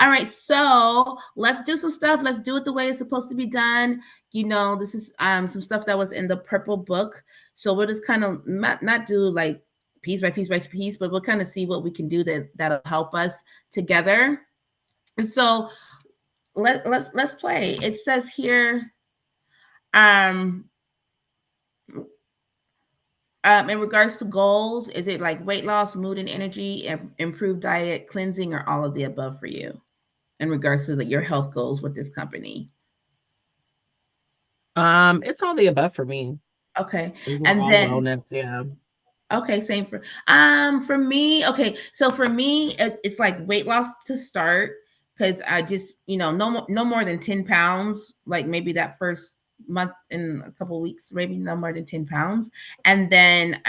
All right, so let's do some stuff. Let's do it the way it's supposed to be done. This is some stuff that was in the purple book. So we'll just kind of not do like piece by piece by piece, but we'll kind of see what we can do that'll help us together. And so let's play. It says here, um, in regards to goals, is it like weight loss, mood and energy, improved diet, cleansing, or all of the above for you in regards to your health goals with this company? It's all the above for me. Okay. And Overall then wellness, yeah. okay, same for me. Okay, so for me, it's like weight loss to start because I just no more than 10 pounds. Like maybe that first month in a couple weeks, maybe no more than 10 pounds, and then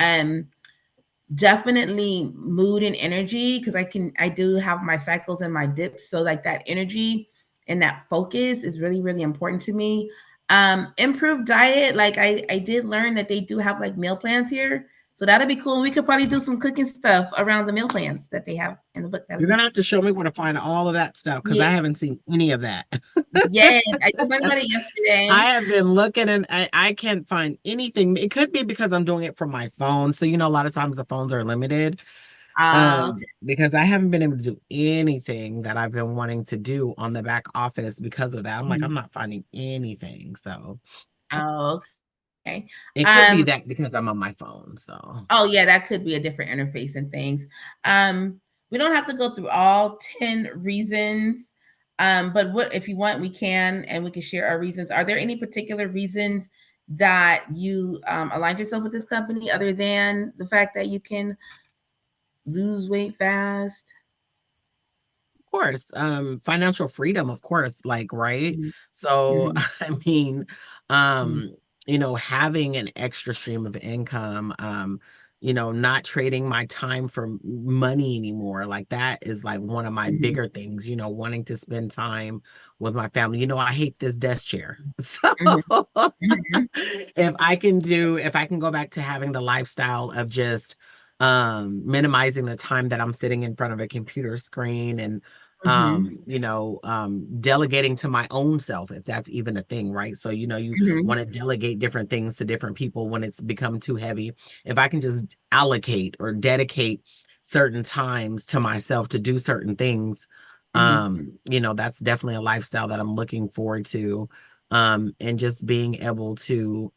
definitely mood and energy because I do have my cycles and my dips, so like that energy and that focus is really really important to me. Improved diet, like I did learn that they do have like meal plans here, so that'd be cool. We could probably do some cooking stuff around the meal plans that they have in the book. That'd You're be gonna have to show me where to find all of that stuff because yeah. I haven't seen any of that. Yes, I just learned about it yesterday. I have been looking and I can't find anything. It could be because I'm doing it from my phone. So, a lot of times the phones are limited. Okay. Because I haven't been able to do anything that I've been wanting to do on the back office because of that. I'm like, I'm not finding anything. So Oh, okay. it could be Um, that because I'm on my phone. So Oh yeah, that could be a different interface and things. Um, we don't have to go through all 10 reasons. But what if you want, we can, and we can share our reasons. Are there any particular reasons that you aligned yourself with this company other than the fact that you can lose weight fast? course, financial freedom, of course, like, right? Mhm, So, mhm, I mean, mhm, um, having an extra stream of income, not trading my time for money anymore, like that is like one of my mhm, bigger things, wanting to spend time with my family. I hate this desk chair. So, mhm, mhm, if I can go back to having the lifestyle of just minimizing the time that I'm sitting in front of a computer screen and mhm, delegating to my own self, if that's even a thing, right? So, you mhm, want to delegate different things to different people when it's become too heavy. If I can just allocate or dedicate certain times to myself to do certain things, mhm, that's definitely a lifestyle that I'm looking forward to. And just being able to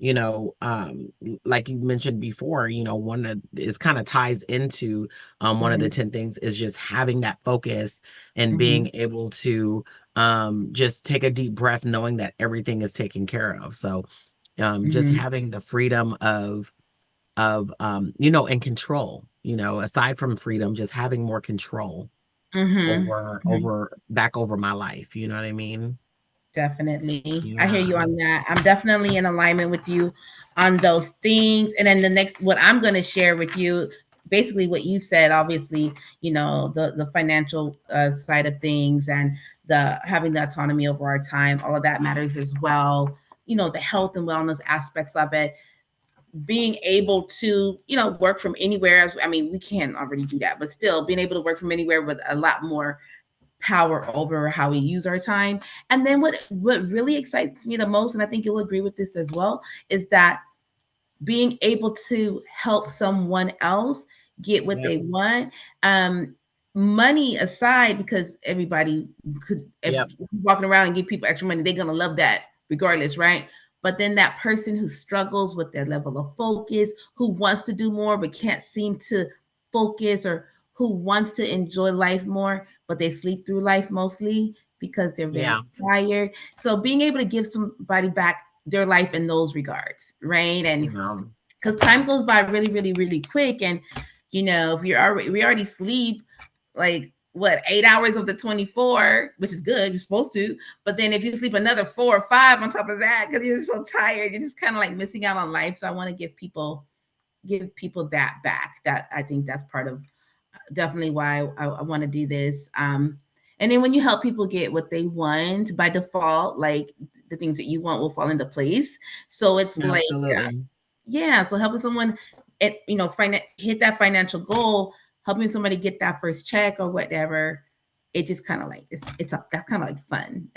you know, um, like you mentioned before, one of it's kind of ties into one of the mhm, 10 things is just having that focus and mhm, being able to just take a deep breath, knowing that everything is taken care of. So just mhm, having the freedom of and control, aside from freedom, just having more control mhm, mhm. over my life. You know what I mean? Definitely. I hear Yeah. you on that. I'm definitely in alignment with you on those things. And then the next, what I'm going to share with you, basically what you said, obviously, the financial side of things and the having the autonomy over our time, all of that matters as well. The health and wellness aspects of it, being able to, work from anywhere. I mean, we can already do that, but still being able to work from anywhere with a lot more power over how we use our time. And then what really excites me the most, and I think you'll agree with this as well, is that being able to help someone else get what Yep. they want. Money aside, because everybody could, if Yep. walking around and give people extra money, they're gonna love that regardless, right? But then that person who struggles with their level of focus, who wants to do more but can't seem to focus, or who wants to enjoy life more, but they sleep through life mostly because they're very Yeah. tired. So being able to give somebody back their life in those regards, right? And Yeah. because time goes by really, really, really quick. And if we already sleep like what 8 hours of the 24, which is good, you're supposed to. But then if you sleep another 4 or 5 on top of that, because you're so tired, you're just kind of like missing out on life. So I want to give people that back. That I think that's part of definitely why I want to do this. And then when you help people get what they want by default, like the things that you want will fall into place. So it's like, Absolutely. yeah, so helping someone hit that financial goal, helping somebody get that first check or whatever, it just kind of like that's kind of like fun.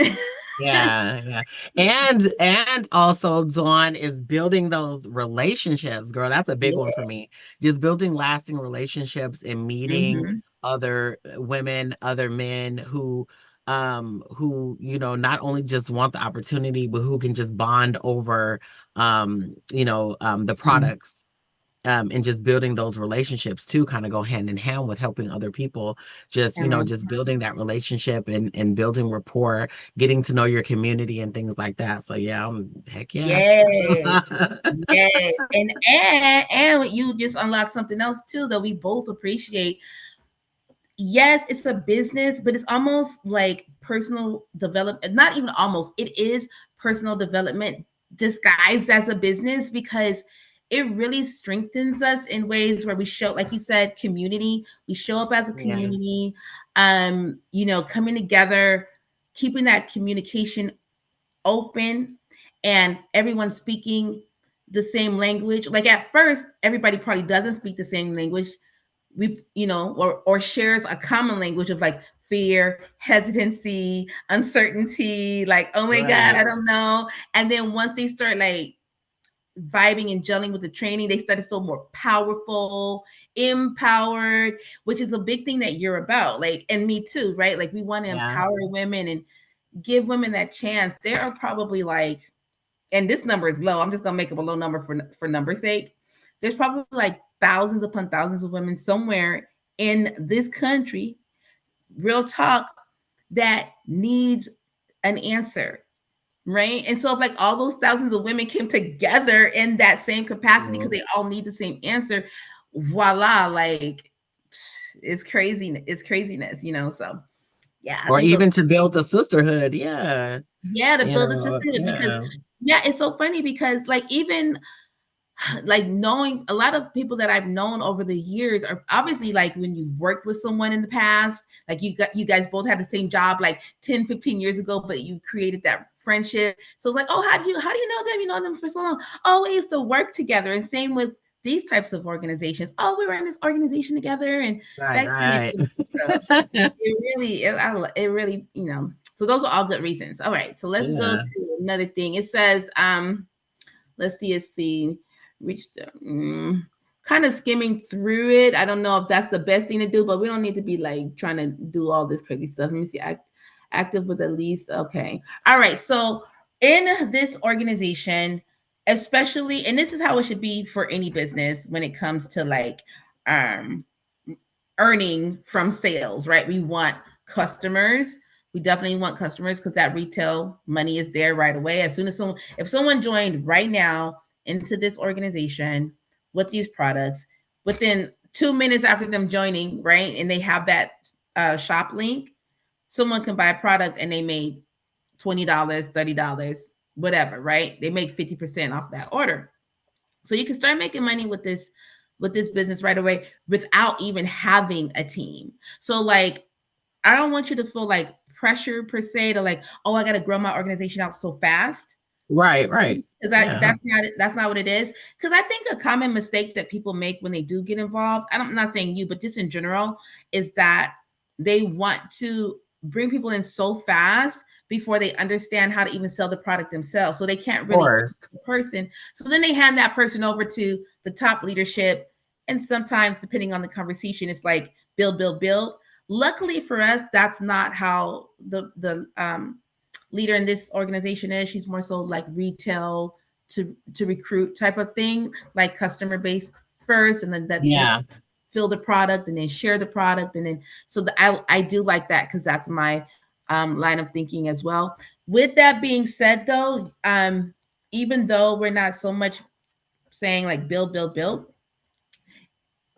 Yeah, yeah. And also Dawn is building those relationships, girl. That's a big one Yeah. for me. Just building lasting relationships and meeting Hmm. other women, other men who, not only just want the opportunity, but who can just bond over the products, and just building those relationships too kind of go hand in hand with helping other people, just just building that relationship and building rapport, getting to know your community and things like that. So yeah, heck yeah. Yes. Yes. And you just unlock something else too that we both appreciate. Yes, it's a business, but it's almost like personal development. Not even almost, it is personal development disguised as a business because it really strengthens us in ways where we show, like you said, community. We show up as a Yeah, community, coming together, keeping that communication open, and everyone speaking the same language. Like at first, everybody probably doesn't speak the same language, or shares a common language of like fear, hesitancy, uncertainty, like, oh my God, right. I don't know. And then once they start like vibing and gelling with the training, they start to feel more powerful, empowered, which is a big thing that you're about. Like, and me too, right? Like, we want to Yeah. empower women and give women that chance. There are probably like, and this number is low. I'm just gonna make up a low number for number's sake. There's probably like thousands upon thousands of women somewhere in this country, real talk, that needs an answer, right? And so if like all those thousands of women came together in that same capacity because Mhm. they all need the same answer, voila, like it's crazy, it's craziness. So yeah, I Or think those, even to build a sisterhood. Yeah. yeah, to build a sisterhood, because Yeah. yeah, it's so funny because like even like knowing a lot of people that I've known over the years are obviously like when you've worked with someone in the past, like you guys both had the same job like 10, 15 years ago, but you created that friendship. So it's like, oh, how do you know them? You know them for so long. Oh, we used to work together. And same with these types of organizations. Oh, we were in this organization together and Right, that kind of right. thing. So it really, so those are all good reasons. All right. So let's go Yeah. to another thing. It says, let's see, reach the kind of skimming through it. I don't know if that's the best thing to do, but we don't need to be like trying to do all this crazy stuff. Let me see. Active with at least, okay. All right. So in this organization, especially, and this is how it should be for any business when it comes to like um earning from sales, right? We want customers. We definitely want customers because that retail money is there right away. As soon as if someone joined right now into this organization with these products, within 2 minutes after them joining, right, and they have that shop link, someone can buy a product and they made $20, $30, whatever, right? They make 50% off that order. So you can start making money with this business right away without even having a team. So like I don't want you to feel like pressure per se to like, oh, I got to grow my organization out so fast. Right, right. Because Yeah. that's not what it is. Because I think a common mistake that people make when they do get involved, I'm not saying you, but just in general, is that they want to bring people in so fast before they understand how to even sell the product themselves. So they can't Of really course. the person. So then they hand that person over to the top leadership. And sometimes, depending on the conversation, it's like build, build, build. Luckily for us, that's not how the leader in this organization is. She's more so like retail to recruit type of thing, like customer base first, and then that they Yeah. fill the product and then share the product, and then so I do like that because that's my line of thinking as well. With that being said, though, even though we're not so much saying like build, build, build,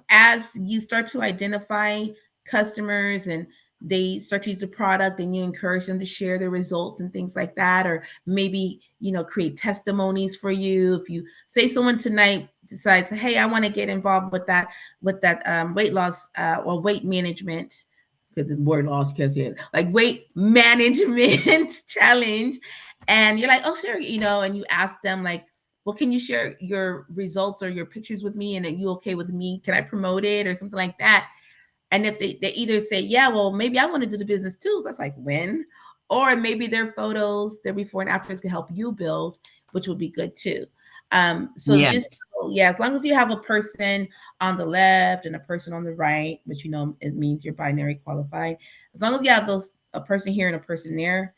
as you start to identify customers and they start to use the product and you encourage them to share their results and things like that, or maybe create testimonies for you. If you say someone tonight decides, hey, I want to get involved with that weight loss or weight management, because the word loss, because it like weight management challenge, and you're like, oh sure, and you ask them like, well, can you share your results or your pictures with me? And are you okay with me? Can I promote it or something like that? And if they either say, yeah, well, maybe I want to do the business too. So that's like when, or maybe their photos, their before and afters can help you build, which would be good too. So Yeah. just, yeah, as long as you have a person on the left and a person on the right, which it means you're binary qualified. As long as you have those, a person here and a person there,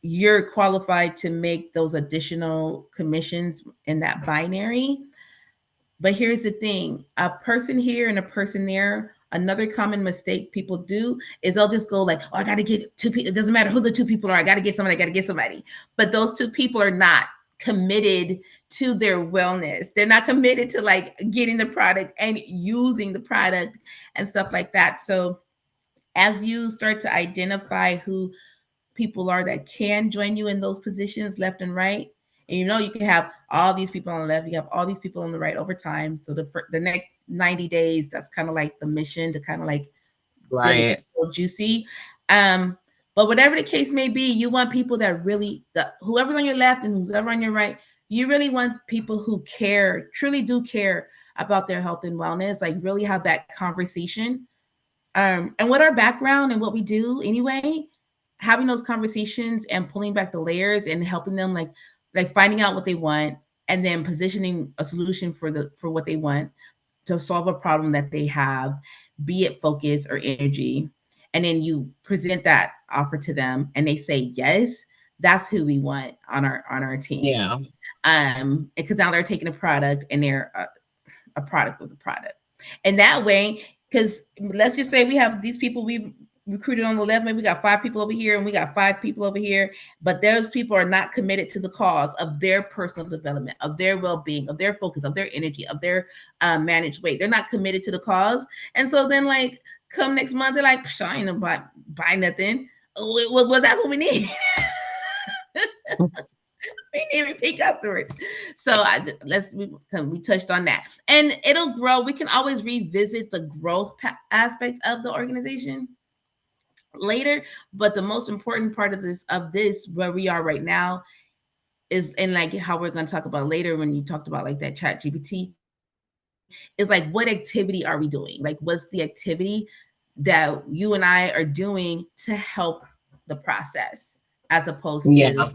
you're qualified to make those additional commissions in that binary. But here's the thing, a person here and a person there, another common mistake people do is they'll just go like, oh, I got to get two people. It doesn't matter who the two people are. I got to get somebody. I got to get somebody. But those two people are not committed to their wellness. They're not committed to like getting the product and using the product and stuff like that. So as you start to identify who people are that can join you in those positions left and right, and you can have all these people on the left, you have all these people on the right over time. So the next 90 days, that's kind of like the mission to kind of like build Right. juicy. um but whatever the case may be, you want people that really, whoever's on your left and whoever on your right, you really want people who care, truly do care about their health and wellness, like really have that conversation. And what our background and what we do anyway, having those conversations and pulling back the layers and helping them like finding out what they want, and then positioning a solution for what they want to solve a problem that they have, be it focus or energy. And then you present that offer to them and they say yes. That's who we want on our team. Yeah. Because now they're taking a product and they're a product of the product. And that way, because let's just say we have these people we've recruited on the left, maybe we got 5 people over here and we got 5 people over here, but those people are not committed to the cause of their personal development, of their well-being, of their focus, of their energy, of their managed weight. They're not committed to the cause. And so then like come next month, they're like, I ain't buy nothing. Well, that's what we need. We need repeat customers. So we touched on that, and it'll grow. We can always revisit the growth aspect of the organization later, but the most important part of this where we are right now is, and like how we're going to talk about later when you talked about like that chat GPT, is like what activity are we doing? Like what's the activity that you and I are doing to help the process as opposed to Yeah.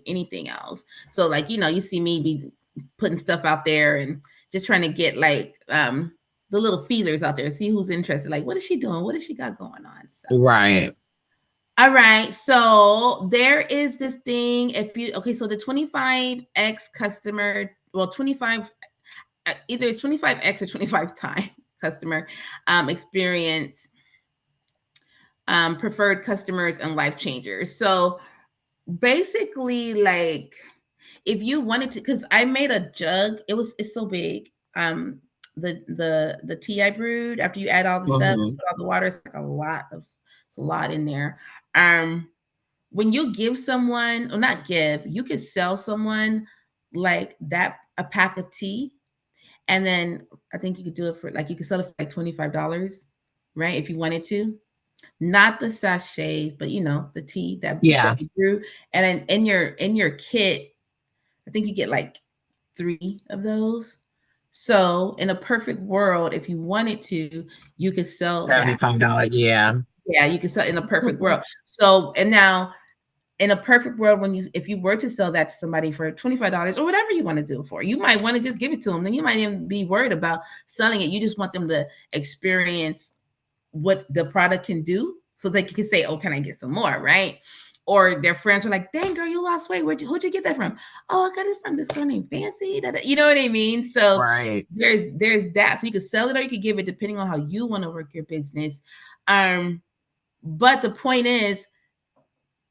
anything else. So like, you see me be putting stuff out there and just trying to get like the little feelers out there, see who's interested. Like, what is she doing? What does she got going on? So Right. all right. So there is this thing. If you okay, so the 25x customer, well, 25, either it's 25x or 25 time customer experience, preferred customers and life changers. So basically, like if you wanted to, because I made a jug, it's so big. The tea I brewed, after you add all the stuff, Hmm. put all the water, it's a lot in there. Um, when you give someone, or not give, you could sell someone like that a pack of tea, and then I think you could do it for like you could sell it for like $25, right? If you wanted to, not the sachets, but the tea that Yeah. you brew, and then in your kit, I think you get like 3 of those. So in a perfect world, if you wanted to, you could sell that. $75. Yeah. Yeah, you could sell in a perfect world. So and now in a perfect world, if you were to sell that to somebody for $25 or whatever you want to do it for, you might want to just give it to them. Then you might even be worried about selling it. You just want them to experience what the product can do, so they can say, "Oh, can I get some more?" Right? Or their friends are like, "Dang girl, you lost weight. Who'd you get that from?" "Oh, I got it from this girl named Fancy." You know what I mean? So Right. there's that. So you could sell it or you could give it, depending on how you want to work your business. Um, but the point is,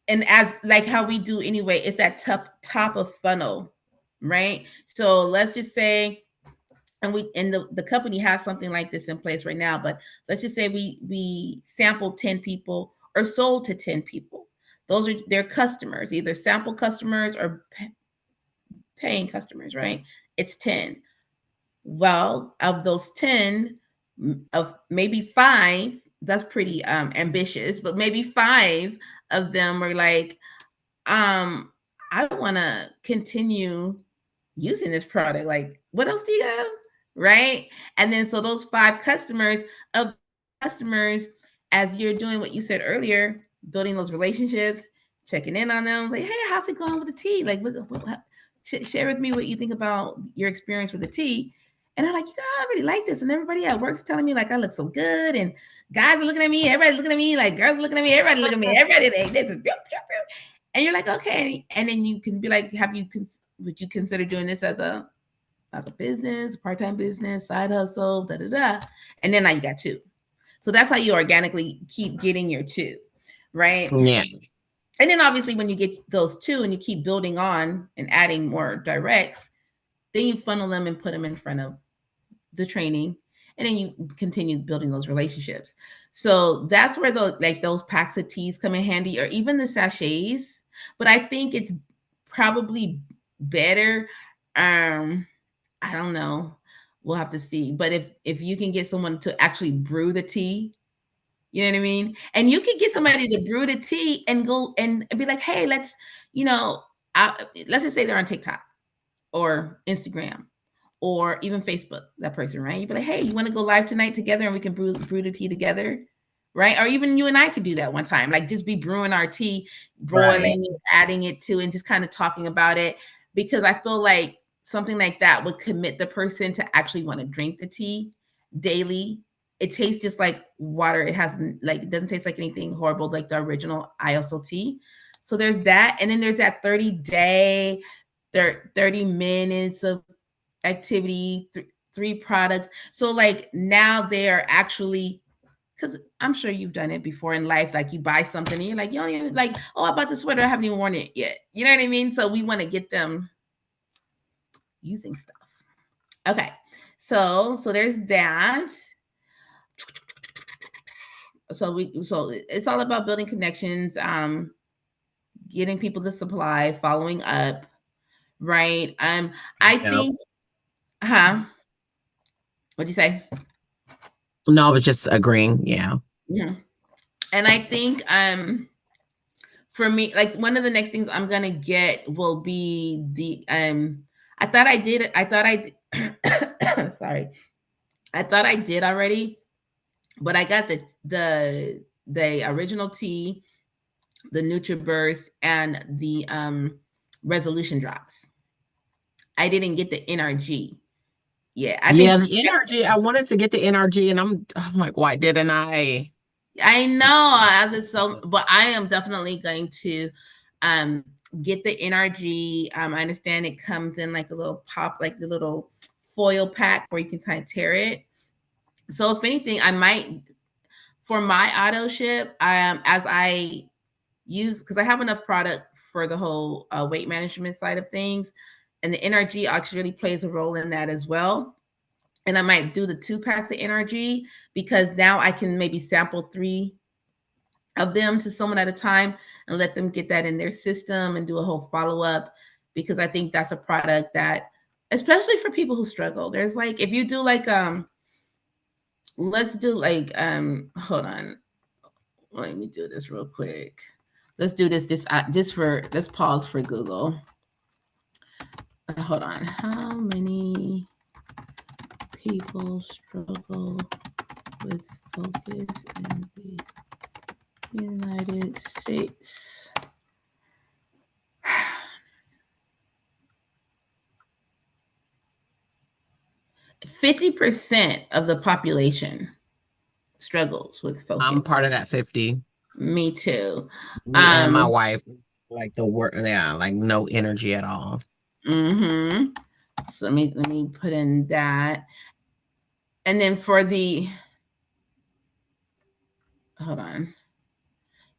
and as like how we do anyway, it's that top of funnel, right? So let's just say, and the company has something like this in place right now, but let's just say we sampled 10 people or sold to 10 people. Those are their customers, either sample customers or paying customers, right? It's 10. Well, of those 10, of maybe 5, that's pretty ambitious, but maybe 5 of them are like, I want to continue using this product. Like, what else do you have? right? And then so those 5 customers, of those 5 customers, as you're doing what you said earlier, building those relationships, checking in on them, like, hey, how's it going with the tea? Like, share with me what you think about your experience with the tea. And I'm like, you know, I really like this. And everybody at work's telling me like I look so good. And guys are looking at me, everybody's looking at me, like girls are looking at me, everybody looking at me, everybody like this is and you're like, okay. And then you can be like, would you consider doing this as a like a business, part-time business, side hustle, da da da. And then now you got 2. So that's how you organically keep getting your 2, right? Yeah. And then obviously when you get those 2 and you keep building on and adding more directs, then you funnel them and put them in front of the training, and then you continue building those relationships. So that's where those packs of teas come in handy, or even the sachets. But I think it's probably better. I don't know. We'll have to see. But if you can get someone to actually brew the tea, you know what I mean? And you can get somebody to brew the tea and go and be like, hey, you know, I, let's just say they're on TikTok or Instagram or even Facebook, that person, right? You'd be like, hey, you want to go live tonight together and we can brew the tea together, right? Or even you and I could do that one time, like just be brewing our tea, Right. boiling it, adding it to, and just kind of talking about it. Because I feel like something like that would commit the person to actually want to drink the tea daily. It tastes just like water. It has like, it doesn't taste like anything horrible like the original ISO tea. So there's that. And then there's that 30-day, 30 minutes of activity, 3 products. So like now they're actually, because I'm sure you've done it before in life, like you buy something and you're like, you don't even like, oh, I bought the sweater, I haven't even worn it yet. You know what I mean? So we want to get them using stuff. Okay. So there's that. So it's all about building connections, getting people the supply, following up, right? I Yeah. think, huh? What'd you say? No, I was just agreeing. Yeah. Yeah. And I think for me, like one of the next things I'm gonna get will be the I thought I did sorry. I thought I did already, but I got the original tea, the NutriBurst, and the resolution drops. I didn't get the NRG. Yeah, I Yeah, think the energy. I wanted to get the NRG, and I'm like, why didn't I? I know. But I am definitely going to um get the NRG. I understand it comes in like a little pop, like the little foil pack where you can kind of tear it. So if anything, I might for my auto ship, as I use, because I have enough product for the whole weight management side of things, and the NRG actually plays a role in that as well. And I might do the 2 packs of NRG because now I can maybe sample 3 of them to someone at a time and let them get that in their system and do a whole follow up, because I think that's a product that, especially for people who struggle, there's like, if you do like let's do like hold on, let me do this real quick. Let's do this just for, let's pause for Google. Hold on. How many people struggle with focus in the United States? 50% of the population struggles with I'm focus. part of that 50. Me too. Me and my Um, wife, like the work. Yeah, like no energy at all. mm-hmm. So let me put in that. And then for the, hold on.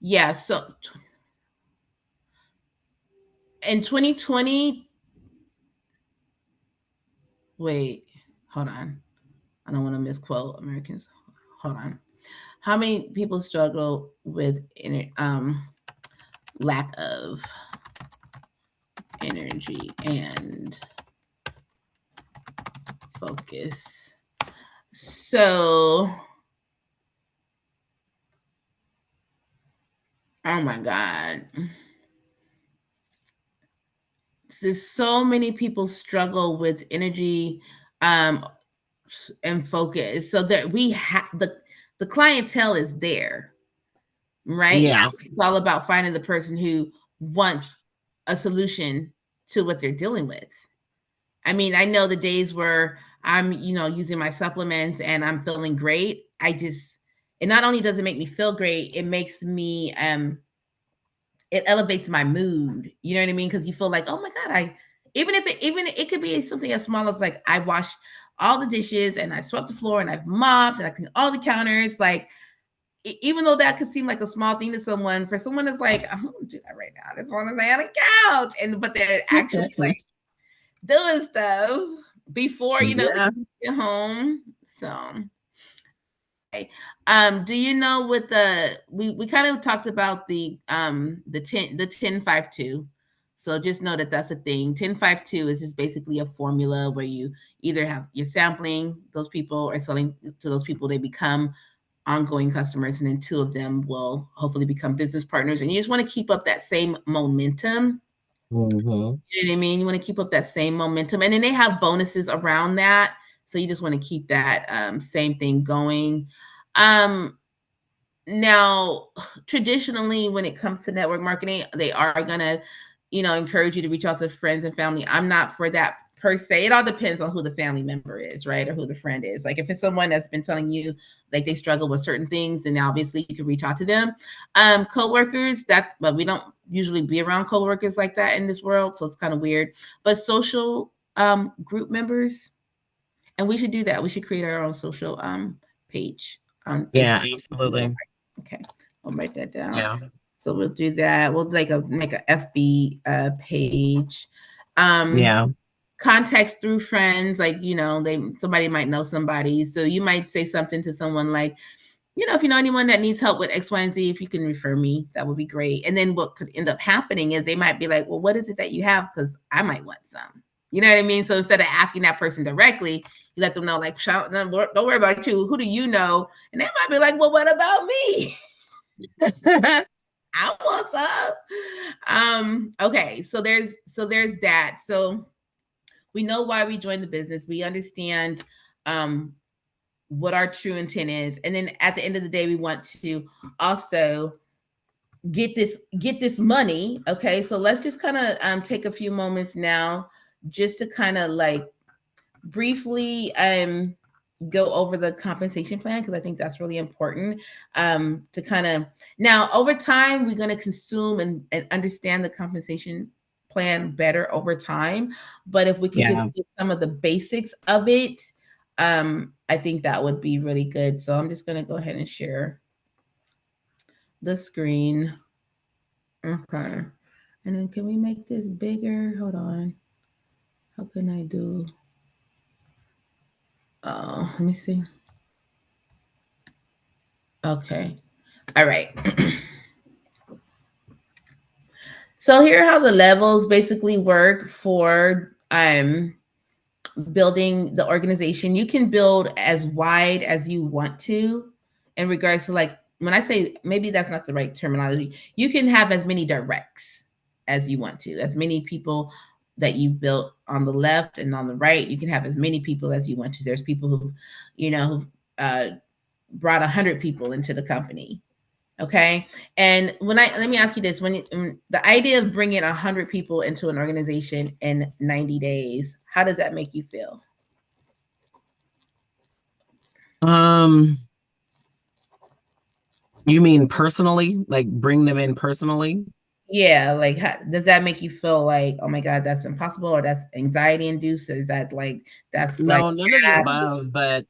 Yeah, so in 2020, wait, hold on. I don't want to misquote Americans. Hold on. How many people struggle with lack of energy and focus? So, oh my God. There's so many people struggle with energy, um, and focus so that we have the clientele is there, right? Yeah. Now it's all about finding the person who wants a solution to what they're dealing with. I mean, I know the days where I'm, using my supplements and I'm feeling great. It not only does it make me feel great, it elevates my mood. You know what I mean? Because you feel like, oh my god, even it could be something as small as like I washed all the dishes and I swept the floor and I've mopped and I cleaned all the counters. Like even though that could seem like a small thing to someone, for someone that's like, I don't do that right now. I just want to lay on the couch, and but they're actually like doing stuff before they Yeah. get home. So okay. Do you know what we kind of talked about the 10-5-2. So just know that that's a thing. 10-5-2 is just basically a formula where you either have you're sampling those people or selling to those people, they become ongoing customers, and then two of them will hopefully become business partners. And you just want to keep up that same momentum. Hmm. You know what I mean? You want to keep up that same momentum, and then they have bonuses around that. So you just want to keep that same thing going. Um, Now, traditionally, when it comes to network marketing, they are gonna, encourage you to reach out to friends and family. I'm not for that per se. It all depends on who the family member is, right, or who the friend is. Like if it's someone that's been telling you like they struggle with certain things, then obviously you can reach out to them. Coworkers, but we don't usually be around coworkers like that in this world, so it's kind of weird. But social group members, and we should do that. We should create our own social page on Facebook. Yeah, absolutely. Okay, I'll write that down. Yeah. So we'll do that. We'll make a FB page. Um, Yeah. Contacts through friends, like somebody might know somebody, so you might say something to someone like, if you know anyone that needs help with X, Y, and Z, if you can refer me, that would be great. And then what could end up happening is they might be like, well, what is it that you have? Because I might want some. You know what I mean? So instead of asking that person directly, you let them know, like, don't worry about you. Who do you know? And they might be like, well, what about me? I want some. Okay, so there's that. So we know why we joined the business. We understand um what our true intent is. And then at the end of the day, we want to also get this money. Okay. So let's just kind of take a few moments now just to kind of like briefly go over the compensation plan, because I think that's really important to kind of now over time we're going to consume and understand the compensation plan better over time. But if we could just Yeah. get some of the basics of it, I think that would be really good. So I'm just going to go ahead and share the screen. Okay. And then can we make this bigger? Hold on. How can I do? Oh, let me see. Okay. All right. So here are how the levels basically work for building the organization. You can build as wide as you want to in regards to, like, when I say, maybe that's not the right terminology. You can have as many directs as you want to, as many people that you built on the left and on the right. You can have as many people as you want to. There's people who, who brought 100 people into the company. Okay. And let me ask you this: when the idea of bringing 100 people into an organization in 90 days, how does that make you feel? Um, you mean personally? Like bring them in personally? Yeah, like does that make you feel like, oh my god, that's impossible, or that's anxiety induced? Is that like that's like No, none of the above, but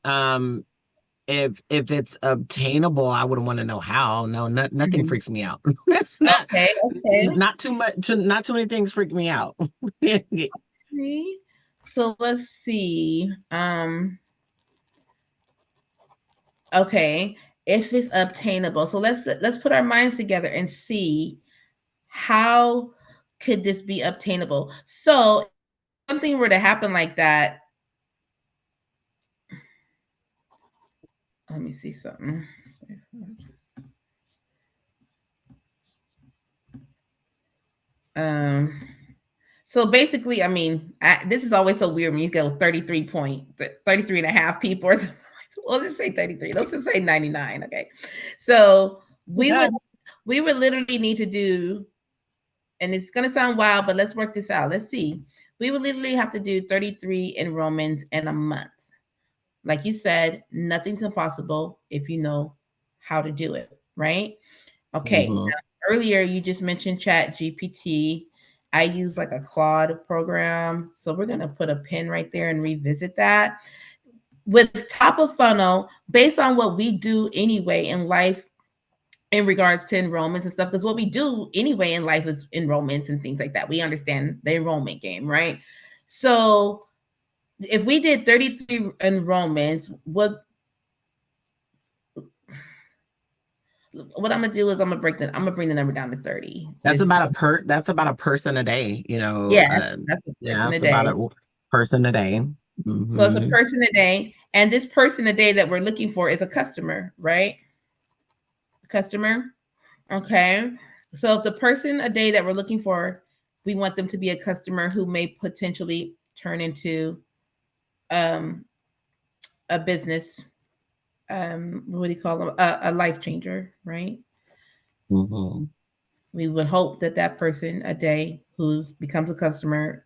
if it's obtainable, I wouldn't want to know how. No, nothing Mhm. freaks me out. Okay, okay, Not too much, not too many things freak me out. okay. So let's see. Okay, if it's obtainable. So let's put our minds together and see how could this be obtainable. So something were to happen like that, let me see something. Um, So basically, I mean, this is always so weird when you go 33 and a half people or something. Well, let's say 33. Let's just say 99. Okay. So we would we would literally need to do, and it's gonna sound wild, but let's work this out. Let's see. We would literally have to do 33 enrollments in a month. Like you said, nothing's impossible if you know how to do it, right? Okay. Hmm. Now, earlier you just mentioned Chat GPT. I use like a Claude program. So we're going to put a pin right there and revisit that. With top of funnel, based on what we do anyway in life in regards to enrollments and stuff, because what we do anyway in life is enrollments and things like that. We understand the enrollment game, right? So if we did 33 enrollments, what I'm gonna do is I'm gonna bring the number down to 30. Is That's about a person a day, Yeah, that's a yeah, person a it's about day. a person a day. So it's a Hmm. person a day, and this person a day that we're looking for is a customer, right? Customer. Okay. So if the person a day that we're looking for, we want them to be a customer who may potentially turn into um, a business. What do you call them? A life changer, right? Hmm. We would hope that that person a day who becomes a customer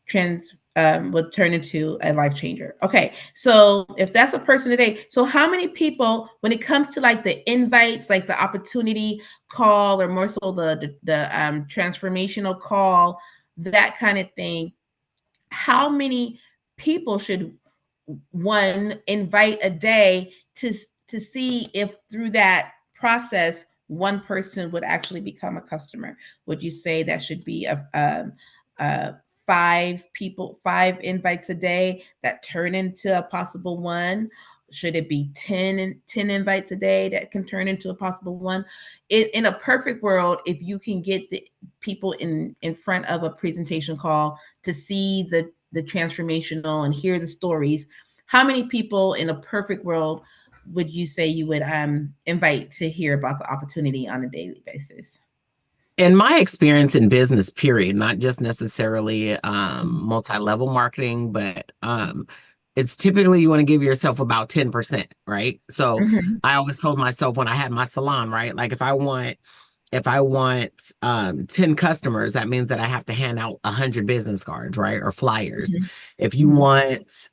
trans will turn into a life changer. Okay, so if that's a person today, so how many people, when it comes to like the invites, like the opportunity call, or more so the transformational call, that kind of thing, how many people should one invite a day to see if through that process one person would actually become a customer? Would you say that should be a five people, five invites a day that turn into a possible one? Should it be 10 invites a day that can turn into a possible one? In a perfect world, if you can get the people in front of a presentation call to see the transformational and hear the stories, how many people in a perfect world would you say you would invite to hear about the opportunity on a daily basis? In my experience in business, period, not just necessarily multi-level marketing, but it's typically you want to give yourself about 10%, right? So Mm-hmm. I always told myself when I had my salon, right? Like if I want 10 customers, that means that I have to hand out 100 business cards, right? Or flyers. If you Mm-hmm. want,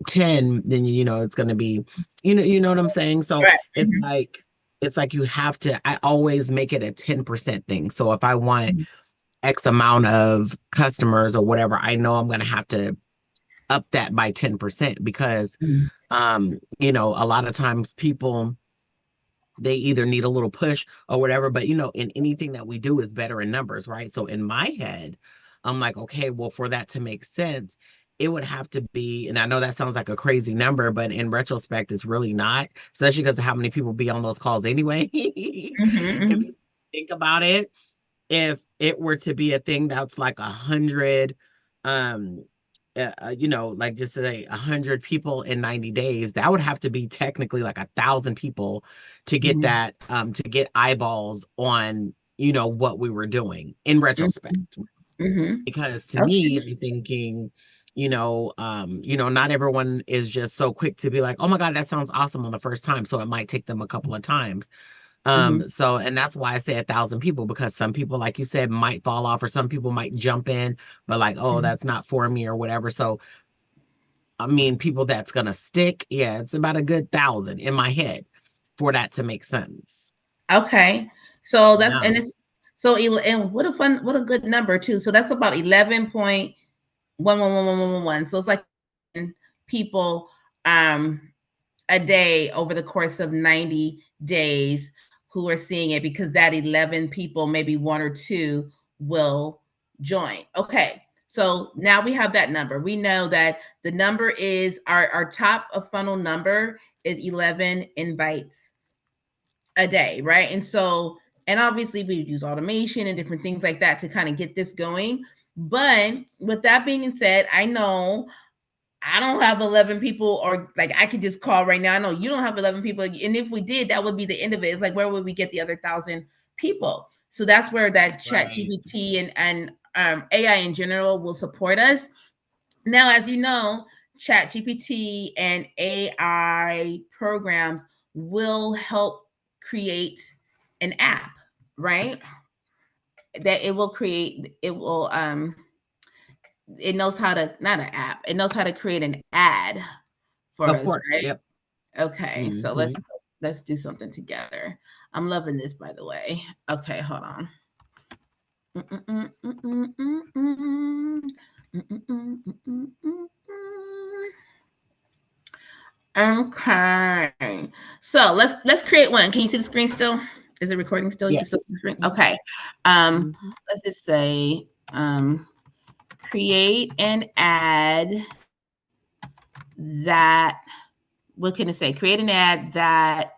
10, then it's going to be, you know what I'm saying? So Right. it's like you have to, I always make it a 10% thing. So if I want Mm-hmm. X amount of customers or whatever, I know I'm going to have to up that by 10% because a lot of times people they either need a little push or whatever. But in anything that we do is better in numbers, right? So in my head, I'm like, okay, well, for that to make sense, it would have to be, and I know that sounds like a crazy number, but in retrospect, it's really not, especially because of how many people be on those calls anyway. If Mm-hmm. you think about it, if it were to be a thing that's like 100, um like just say 100 people in 90 days, that would have to be technically like 1,000 people Mm-hmm. to get eyeballs on what we were doing in Mm-hmm. retrospect. Mm-hmm. Because to Okay. me, I'm thinking, not everyone is just so quick to be like, oh my God, that sounds awesome on the first time. So it might take them a couple of times. Mm-hmm. So, and that's why I say 1,000 people, because some people, like you said, might fall off, or some people might jump in, but like, oh, Mm-hmm. that's not for me or whatever. So, I mean, people that's gonna stick, yeah, it's about a good 1,000 in my head for that to make sense. Okay. So that's Yeah. and it's and what a good number too. So that's about 11.111111. So it's like people um a day over the course of 90 days who are seeing it, because that 11 people, maybe one or two, will join. Okay. So now we have that number. We know that the number is our top of funnel number is 11 invites a day, right? And so, and obviously we use automation and different things like that to kind of get this going. But with that being said, I know I don't have 11 people, or like I could just call right now. I know you don't have 11 people. And if we did, that would be the end of it. It's like, where would we get the other 1,000 people? So that's where that chat Right. GPT and AI in general will support us. Now, as you know, Chat GPT and AI programs will help create an app, right? That it will create, it will it knows how to, not an app, it knows how to create an ad for Of us, course. right? Yep. Okay, so Hmm. let's do something together. I'm loving this, by the way. Okay, hold on. Okay, so let's create one. Can you see the screen still? Is it recording still? You can still see Yes. the screen. Hmm. Okay. Um, Hmm. let's just say create an ad that, what can it say? Create an ad that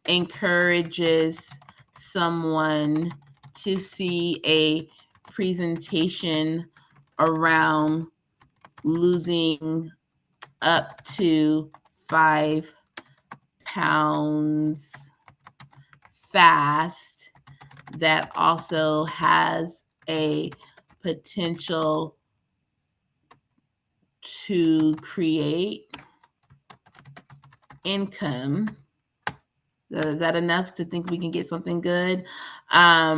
encourages someone to see a presentation around losing up to 5 pounds fast, that also has a potential to create income. Is that enough to think we can get something good? Let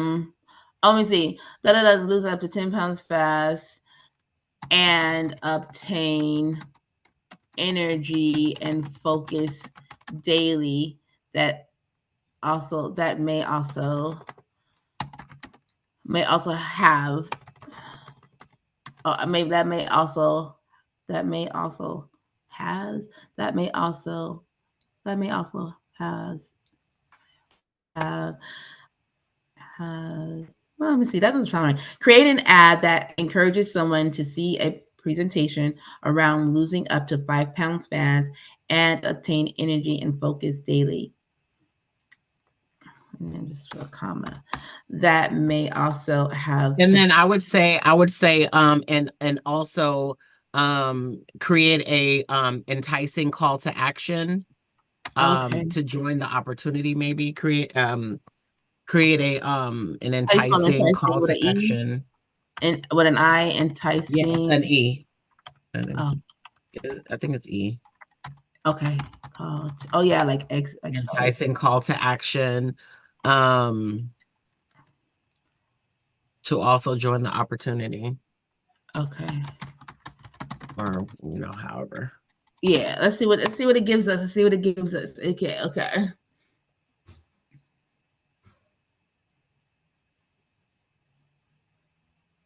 me see. Lose up to 10 pounds fast and obtain energy and focus daily. That also, that may also have, maybe that may also has that may also that may also have has well, let me see. That doesn't sound right. Create an ad that encourages someone to see a presentation around losing up to 5 pounds fast and obtain energy and focus daily. And then just a comma. That may also have. And then I would say, and also, create a enticing call to action, Okay. to join the opportunity. Maybe create a an How you spell enticing enticing, call with to an E action. and with an I? Yeah, Enticing. an E. And Oh, I think it's E. okay. Oh yeah, like XO. Enticing call to action, um, to also join the opportunity, Okay. or however. Yeah. Let's see what it gives us. Let's see what it gives us. Okay. Okay.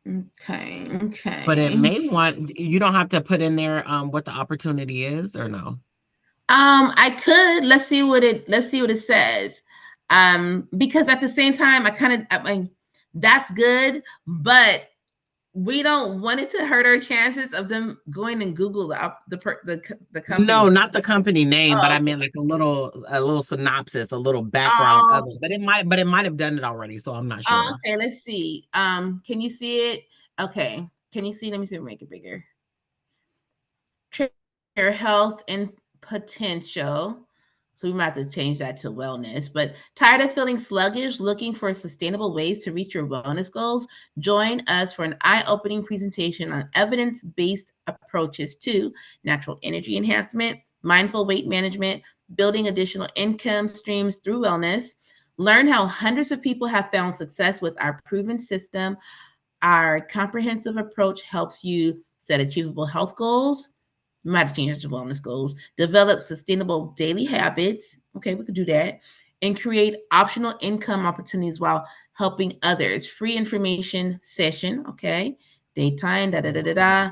Okay. But it Okay. may want you don't have to put in there what the opportunity is, or no. I could. Let's see what it says. Because at the same time, I mean, that's good, but we don't want it to hurt our chances of them going and Google the No, company. not the company name, but Oh, I mean like a little synopsis, a little background oh, of it. But it might have done it already, so I'm not sure. okay. Let's see. Can you see it? Okay. Can you see? Let me see. Make it bigger. Your health and potential. So we might have to change that to wellness. But tired of feeling sluggish, looking for sustainable ways to reach your wellness goals? Join us for an eye-opening presentation on evidence-based approaches to natural energy enhancement, mindful weight management, building additional income streams through wellness. Learn how hundreds of people have found success with our proven system. Our comprehensive approach helps you set achievable health goals. We might have to change that to wellness goals. Develop sustainable daily habits. Okay, we could do that. And create optional income opportunities while helping others. Free information session. Okay. Daytime. Da da da da da.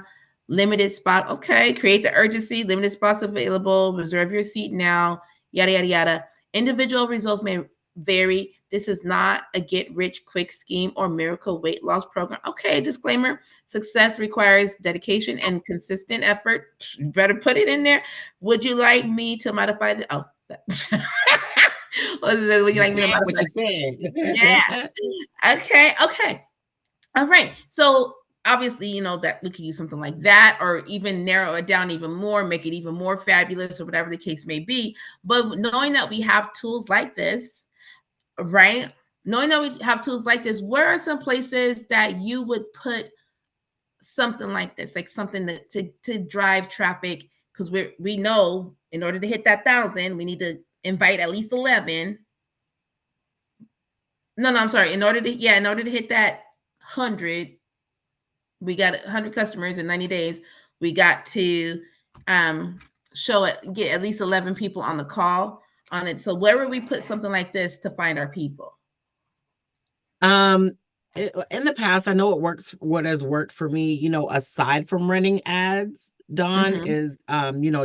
Limited spot. Okay. Create the urgency. Limited spots available. Reserve your seat now. Yada yada yada. Individual results may vary. This is not a get rich quick scheme or miracle weight loss program. Okay, disclaimer: success requires dedication and consistent effort. You better put it in there. Would you like me to modify the? Oh, would you You like me to said what modify? you said. Yeah. Okay. Okay. All right. So obviously, that we could use something like that, or even narrow it down even more, make it even more fabulous, or whatever the case may be. But knowing that we have tools like this, right? knowing that we have tools like this, where are some places that you would put something like this, like something that to drive traffic? Because we know in order to hit that 1,000, we need to invite at least 11. No, no, I'm sorry. In order to hit that 100, we got 100 customers in 90 days. We got to um show it, get at least 11 people on the call on it. So where would we put something like this to find our people? Um, in the past, I know what has worked for me, aside from running ads, Dawn, Mm-hmm. is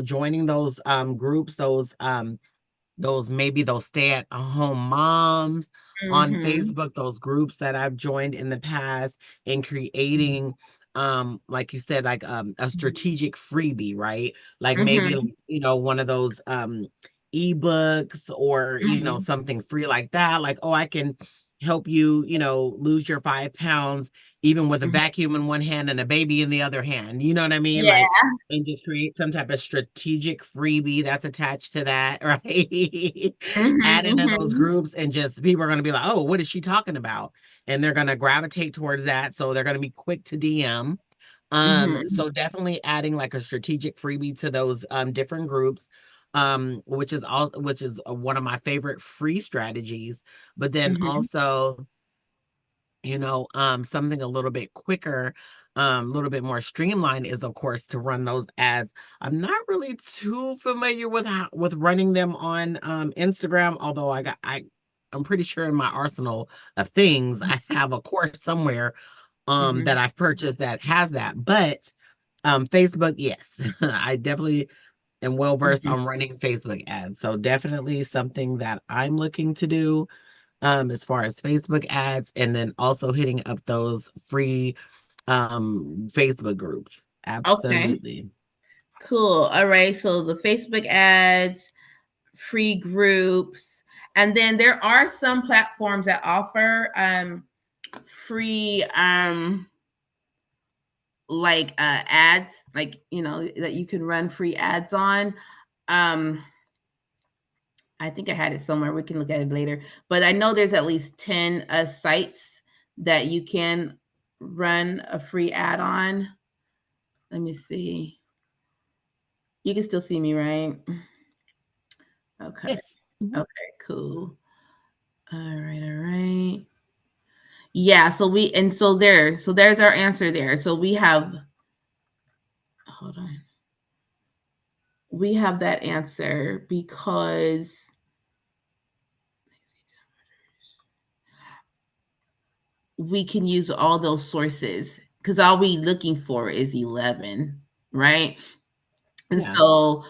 joining those groups, those maybe those stay at home moms on Mm-hmm. Facebook, those groups that I've joined in the past, and creating like you said, like a strategic freebie, right? Like maybe Mm-hmm. one of those ebooks, or Mm-hmm. something free like that, like, oh, I can help you, lose your 5 pounds even with a Mm-hmm. vacuum in one hand and a baby in the other hand, you know what I mean? Yeah. Like, and just create some type of strategic freebie that's attached to that, right? Add Mm-hmm. into those Mm-hmm. groups, and just people are going to be like, oh, what is she talking about? And they're going to gravitate towards that. So they're going to be quick to DM. Mm-hmm. So definitely adding like a strategic freebie to those different groups, which is one of my favorite free strategies. But then Mm-hmm. also, something a little bit quicker, a little bit more streamlined, is of course to run those ads. I'm not really too familiar with with running them on Instagram, although I'm pretty sure in my arsenal of things I have a course somewhere that Mm-hmm. I've purchased that has that. But Facebook, yes, I definitely am well versed on running Facebook ads. So definitely something that I'm looking to do as far as Facebook ads, and then also hitting up those free Facebook groups. Okay. Absolutely. Cool. All right. So the Facebook ads, free groups, and then there are some platforms that offer free like ads, like that you can run free ads on. Um I think I had it somewhere. We can look at it later. But I know there's at least 10 sites that you can run a free ad on. Let me see. You can still see me, right? Okay. Yes. Mhm. Okay, cool. All right, all right. Yeah, so there's our answer there. So we have, hold on. We have that answer because we can use all those sources because all we looking for is 11, right? And Yeah. so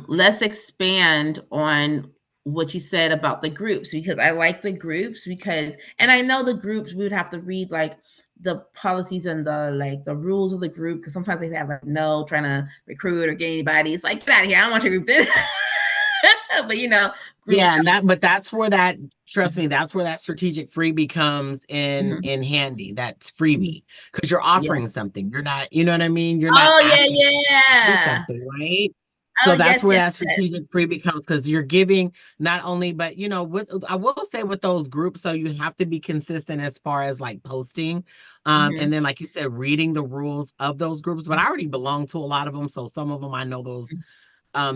let's expand on what you said about the groups, because I like the groups, because and I know the groups we would have to read like the policies and the like the rules of the group, because sometimes they have like no trying to recruit or get anybody. It's like, get out of here, I don't want your group then. But groups Yeah, and that's where that, trust have, me, that's where that strategic freebie comes in mhm, in handy. That's mhm, freebie because you're yeah. offering something. You're not, you know what I mean? You're not Oh asking yeah, do yeah. something, right? Oh So that's yes, where yes, that yes. strategic freebie comes, because you're giving not only, but with, I will say, with those groups, so you have to be consistent as far as like posting, Mm-hmm. and then like you said, reading the rules of those groups. But I already belong to a lot of them, so some of them I know those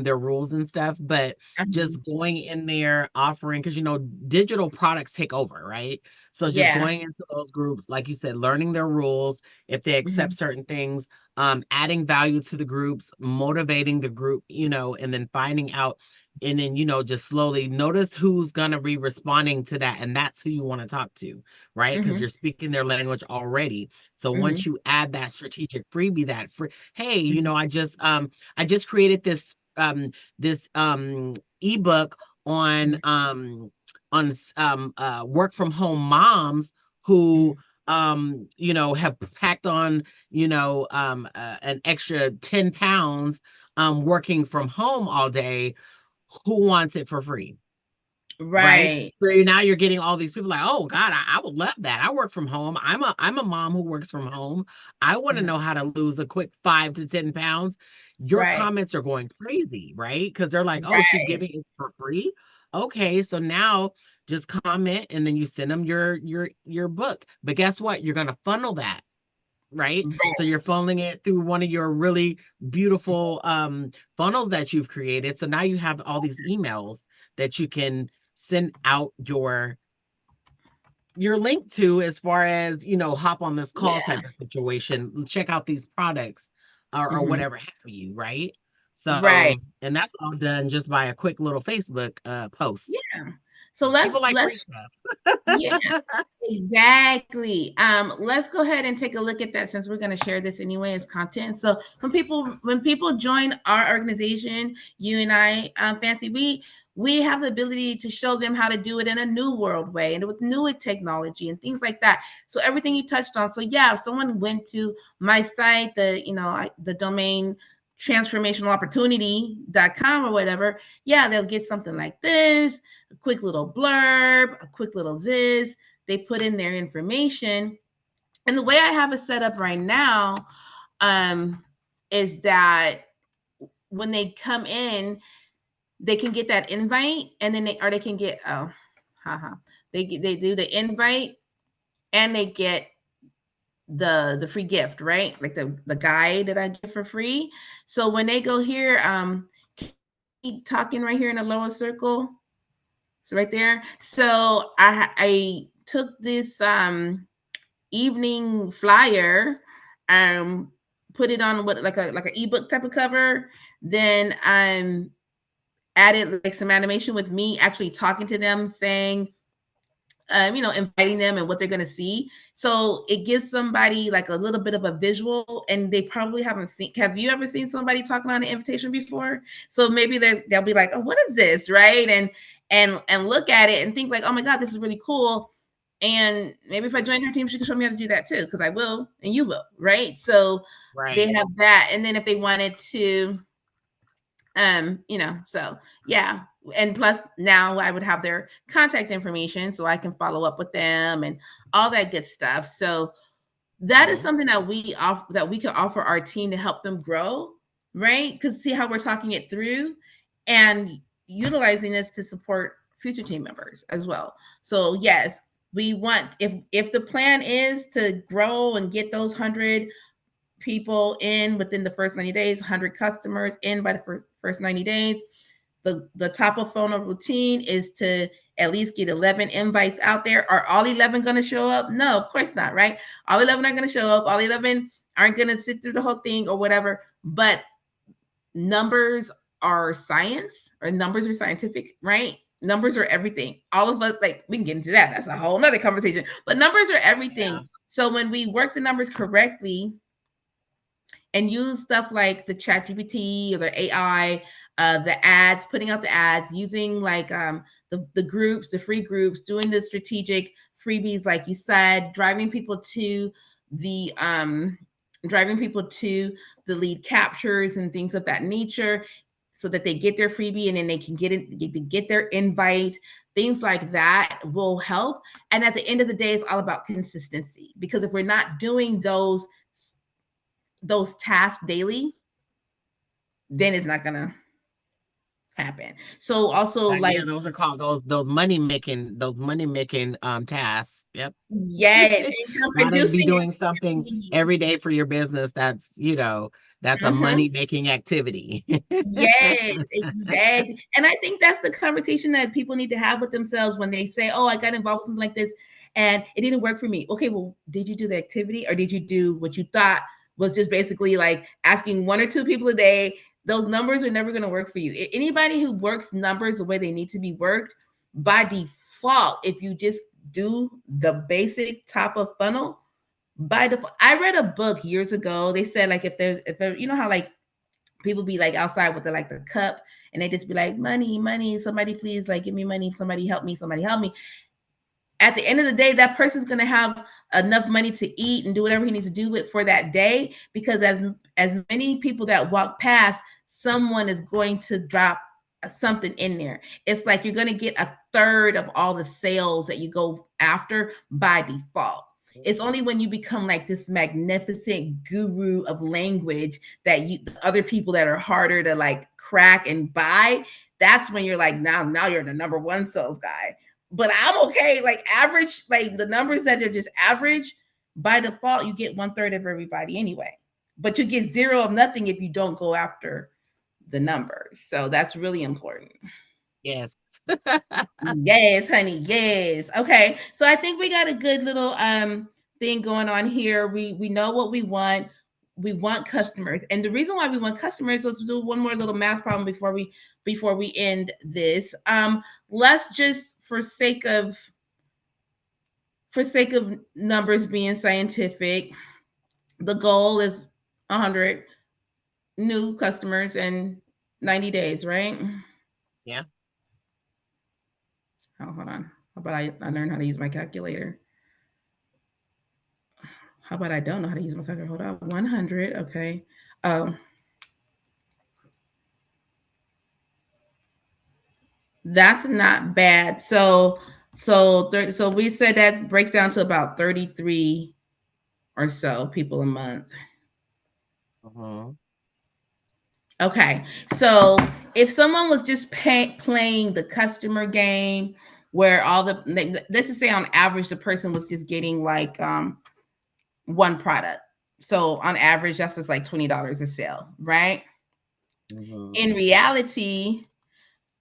their rules and stuff. But Mm-hmm. just going in there offering, because digital products take over, right? So just Yeah. going into those groups, like you said, learning their rules, if they accept Mm-hmm. certain things, adding value to the groups, motivating the group, and then finding out, and then just slowly notice who's going to be responding to that, and that's who you want to talk to, right? Because Mm-hmm. you're speaking their language already. So Mm-hmm. once you add that strategic freebie, that free, hey, Mm-hmm. I just created this ebook on work from home moms Mm-hmm. who have packed on an extra 10 pounds working from home all day. Who wants it for free? Right. Right. So now you're getting all these people like, oh God, I would love that. I work from home. I'm a mom who works from home. I want to Uh, know how to lose a quick 5 to 10 pounds. Your right. comments are going crazy, right? Because they're like, oh, she's Right. giving it for free. Okay, so now just comment, and then you send them your book. But guess what? You're going to funnel that, right? So Right. you're funneling it through one of your really beautiful funnels that you've created. So now you have all these emails that you can send out your link to, as far as, hop on this call Yeah. type of situation, check out these products, or Hmm. whatever have you, right? Right. So, and that's all done just by a quick little Facebook post. Yeah. So let's People like free let's stuff. yeah. Exactly. Let's go ahead and take a look at that since we're going to share this anyway as content. So when people join our organization, you and I, Fancy, we have the ability to show them how to do it in a new world way and with new technology and things like that. So everything you touched on. So yeah, if someone went to my site, the domain transformationalopportunity.com or whatever, yeah, they'll get something like this, a quick little blurb, a quick little this. They put in their information. And the way I have it set up right now, um, is that when they come in, they can get that invite, and then they can get, haha, they do the invite, and they get the free gift, right? Like the guide that I give for free. So when they go here, keep talking right here in the lower circle. So right there. So I took this evening flyer, um, put it on what like an ebook type of cover. Then added like some animation with me actually talking to them, saying, inviting them and what they're going to see. So it gives somebody like a little bit of a visual, and they probably haven't seen. Have you ever seen somebody talking on an invitation before? So maybe they'll be like, "Oh, what is this?" Right? And look at it and think like, "Oh my God, this is really cool." And maybe if I join her team, she can show me how to do that too, because I will, and you will, right? So they Right. have that, and then if they wanted to, so yeah. And plus now I would have their contact information so I can follow up with them and all that good stuff. So that is Mhm. something that we can offer our team to help them grow, right? Because see how we're talking it through and utilizing this to support future team members as well. So yes, we want, if the plan is to grow and get those 100 people in within the first 90 days, 100 customers in by the first 90 days. The top of funnel routine is to at least get 11 invites out there. Are all 11 going to show up? No, of course not, right? All 11 aren't going to show up. All 11 aren't going to sit through the whole thing or whatever. But numbers are science, or numbers are scientific, right? Numbers are everything. All of us, like, we can get into that. That's a whole nother conversation. But numbers are everything. Yeah. So when we work the numbers correctly, and use stuff like the chat GPT or the AI, the ads, putting out the ads, using like the groups, the free groups, doing the strategic freebies, like you said, the driving people to the lead captures and things of that nature, so that they get their freebie and then they can get their invite. Things like that will help. And at the end of the day, it's all about consistency, because if we're not doing those tasks daily, then it's not gonna happen. So also Yeah, like, those are called those money making tasks. Yep. yes, income Gotta be producing doing something activity. every day for your business. That's a Mhm. money making activity. Yes, exactly. And I think that's the conversation that people need to have with themselves when they say, "Oh, I got involved in something like this and it didn't work for me." Okay, well, did you do the activity, or did you do what you thought was just basically like asking one or two people a day? Those numbers are never going to work for you. Anybody who works numbers the way they need to be worked, by default, if you just do the basic top of funnel, by default. I read a book years ago. They said like, if there, you know how like people be like outside with the cup, and they just be like, money, money, somebody please like give me money, somebody help me. At the end of the day, that person's going to have enough money to eat and do whatever he needs to do with for that day, because as many people that walk past, someone is going to drop something in there. It's like you're going to get a third of all the sales that you go after by default. It's only when you become like this magnificent guru of language that you, the other people that are harder to like crack and buy, that's when you're like, now you're the number one sales guy. but I'm okay. Like average, like the numbers that are just average, by default, you get one third of everybody anyway. But you get zero of nothing if you don't go after the numbers. So that's really important. Yes. Yes, honey. Yes. Okay. So I think we got a good little thing going on here. We know what we want. We want customers. And the reason why we want customers, let's do one more little math problem before we end this. Let's just for sake of numbers being scientific, the goal is 100 new customers in 90 days, right? Yeah. Oh, hold on. How about I learn how to use my calculator? How about I don't know how to use my calculator? Hold on. 100. Okay. Um, that's not bad. So we said that breaks down to about 33 or so people a month. Mhm. Okay. So if someone was just playing the customer game where all the let's just say on average the person was just getting like one product. So on average that's just like $20 a sale, right? Mhm. In reality,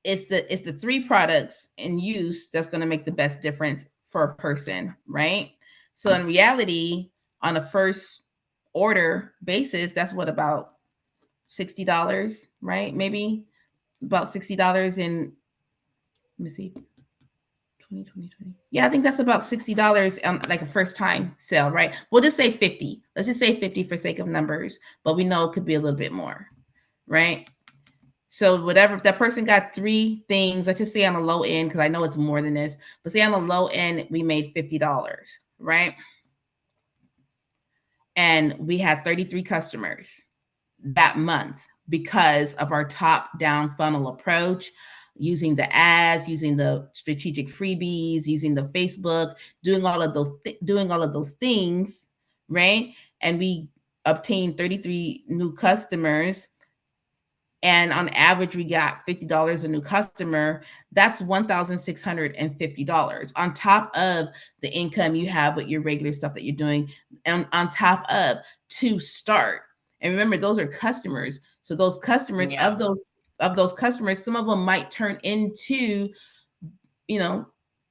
it's the three products in use that's going to make the best difference for a person, right? So in reality, on a first order basis, that's what about $60, right? Maybe about $60 in, let me see, 20. Yeah, I think that's about $60 on like a first time sale, right? We'll just say 50. Let's just say 50 for sake of numbers, but we know it could be a little bit more, right? So whatever, if that person got three things, let's just say on the low end, because I know it's more than this, but say on the low end, we made $50, right? And we had 33 customers that month because of our top down funnel approach, using the ads, using the strategic freebies, using the Facebook, doing all of those things, right? And we obtained 33 new customers, and on average we got $50 a new customer. That's $1,650 on top of the income you have with your regular stuff that you're doing, and on top of to start. And remember, those are customers. So those customers, Yeah. of those customers, some of them might turn into, you know,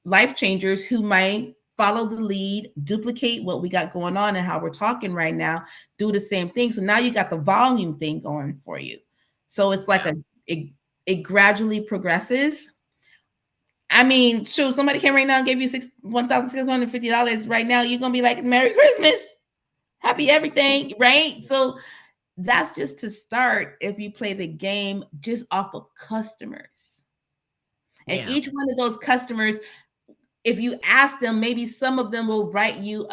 life changers who might follow the lead, duplicate what we got going on and how we're talking right now, do the same thing. So now you got the volume thing going for you. So it's like Yeah. it gradually progresses. I mean, shoot, somebody came right now and gave you $1,650 right now. You're gonna be like, Merry Christmas, happy everything, right? So that's just to start if you play the game just off of customers. And Yeah. each one of those customers, if you ask them, maybe some of them will write you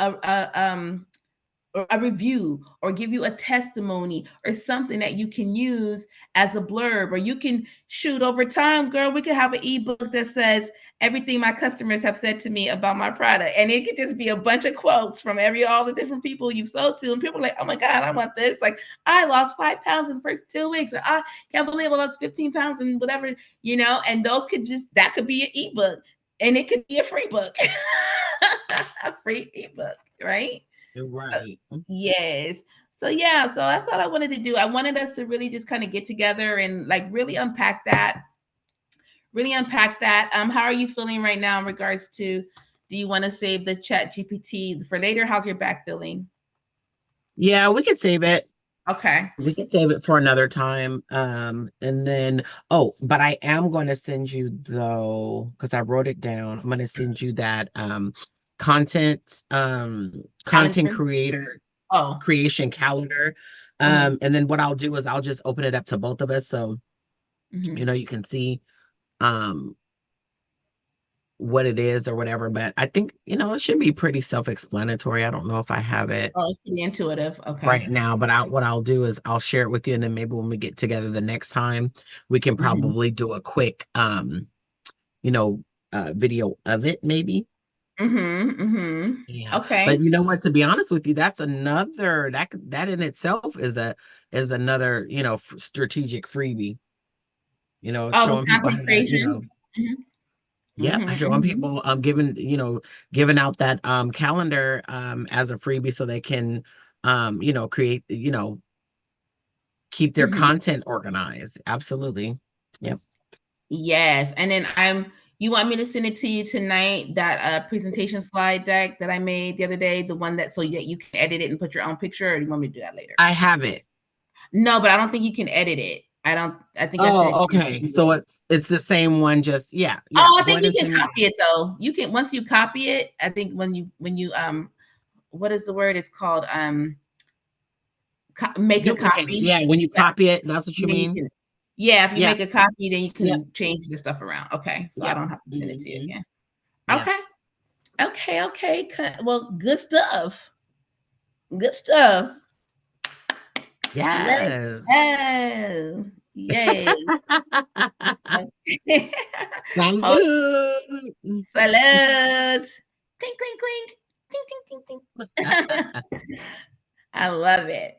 a review or give you a testimony or something that you can use as a blurb, or you can shoot over time, girl, we could have an ebook that says everything my customers have said to me about my product, and it could just be a bunch of quotes from all the different people you've sold to, and people are like, oh my god, I want this. Like, I lost 5 pounds in the first 2 weeks, or I can't believe I lost 15 pounds and whatever, and those could just, that could be an ebook, and it could be a free book. A free ebook, right? You're So, right. yes. So yeah, so that's all I wanted to do. I wanted us to really just kind of get together and like really unpack that. Really unpack that. How are you feeling right now in regards to, do you want to save the chat GPT for later? How's your back feeling? Yeah, we could save it. Okay. We could save it for another time. And then, oh, but I am going to send you though, because I wrote it down. I'm going to send you that content Calendar. creator Oh. creation calendar. Uh-huh. And then what I'll do is I'll just open it up to both of us so Hmm. you can see um what it is or whatever. But I think, it should be pretty self-explanatory. I don't know if I have it Oh, it's pretty intuitive. Okay. right now, but what I'll do is I'll share it with you, and then maybe when we get together the next time, we can Hmm. probably do a quick you know video of it maybe. Hmm. Hmm. Yeah. Okay. But you know what, to be honest with you, that's another that in itself is another, strategic freebie, Oh, the showing people how content to, creation. Mhm. Yep, Mm-hmm, showing mm-hmm, people, giving out that calendar as a freebie so they can create, keep their mm-hmm. content organized. Absolutely. Yep. Yes, and then you want me to send it to you tonight, that presentation slide deck that I made the other day, the one that so that you can edit it and put your own picture, or do you want me to do that later? I have it. No, but I don't think you can edit it. I think I sent it Oh, to you. okay. So it's the same one, just yeah, yeah. Oh, I Go think ahead you and can send me. copy it though. You can once you copy it, I think when you what is the word? It's called make a Duplicate it. copy. Yeah, when you Yeah, copy it, that's what you then you mean? can yeah, if you Yeah. make a copy, then you Yep. can change the stuff around. Okay, so I Yep. don't have to send it to you Hmm. again. Yeah. Okay. Okay, okay. Well, good stuff. Good stuff. Let's Yes. go. Yay. Okay. Hold Salute. salute. Clink, clink, clink. Ting, ting, ting, ting. I love it.